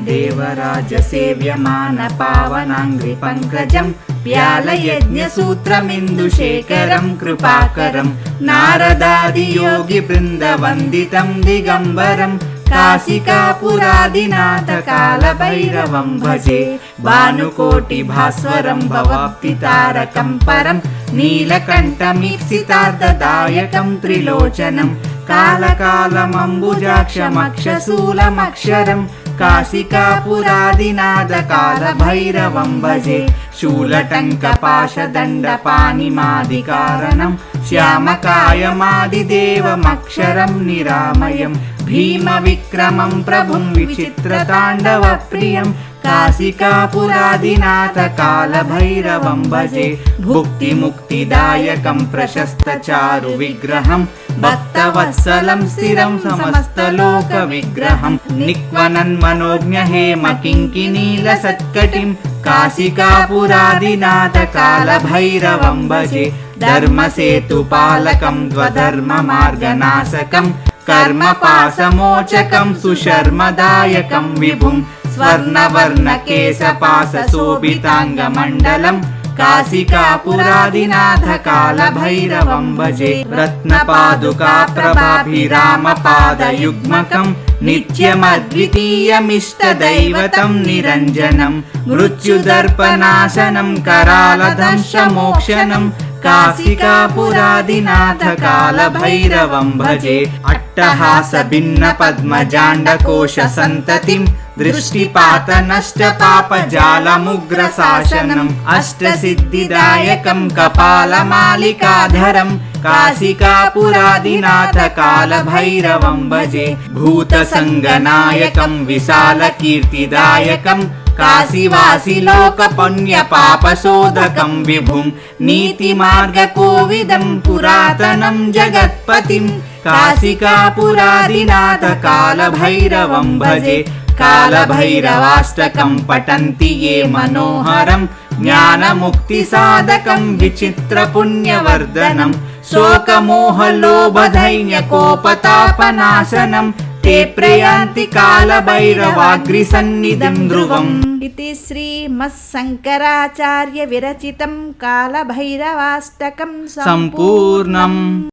देवराजसेव्यमान पावनाङ्घ्रिपङ्कजं व्यालयज्ञसूत्रमिन्दुशेखरं कृपाकरं नारदादियोगिवृन्दवन्दितं दिगम्बरं काशिकापुरादिनाथ कालभैरवं भजे भानुकोटिभास्वरं भवाप्तितारकं परं नीलकण्ठमीप्सितार्धदायकं त्रिलोचनं कालकालमम्बुजाक्षमक्षशूलमक्षरं काशिकापुरादिनाथ कालभैरवं भजे शूलटङ्कपाशदण्डपाणिमादिकारणं श्यामकायमादिदेवमक्षरं निरामयं भीमविक्रमं प्रभुं विचित्रताण्डवप्रियं काशिकापुरादिनाथ कालभैरवं भजे भुक्तिमुक्तिदायकं प्रशस्तचारुविग्रहं भक्तवत्सलं स्थिरं समस्तलोकविग्रहं निक्वनन्मनोज्ञहेम किङ्किणीलसत्कटिं काशिकापुरादिनाथ कालभैरवं भजे धर्मसेतुपालकं स्वधर्ममार्गनाशकं कर्मपाशमोचकं सुशर्मदायकं विभुं स्वर्णवर्णकेशपाशशोभिताङ्गमण्डलं काशिकापुरादिनाथ कालभैरवं भजे रत्नपादुकाप्रभाभिरामपादयुग्मकं नित्यमद्वितीयमिष्टदैवतं निरञ्जनं मृत्युदर्पनाशनं करालदंशमोक्षनं काशिकापुरादिनाथ कालभैरवं भजे अट्टहासभिन्नपद्मजाण्डकोशसन्ततिं दृष्टिपातनष्टपापजालमुग्रशासनम् अष्टसिद्धिदायकं कपालमालिकाधरं काशिकापुरादिनाथ कालभैरवं भजे भूतसङ्गनायकं विशालकीर्तिदायकं काशीवासी लोकपुण्यपापशोधकं विभुं नीतिमार्गकोविदं पुरातनं जगत्पतिं काशिकापुरादिनाथ कालभैरवं भजे कालभैरवाष्टकं पठन्ति ये मनोहरं ज्ञानमुक्तिसाधकं विचित्रपुण्यवर्धनं शोकमोहलोभदैन्यकोपतापनाशनं ते प्रयान्ति कालभैरवाग्रिसन्निधिं ध्रुवम् इति श्रीमत्शङ्कराचार्य विरचितं कालभैरवाष्टकं सम्पूर्णम्।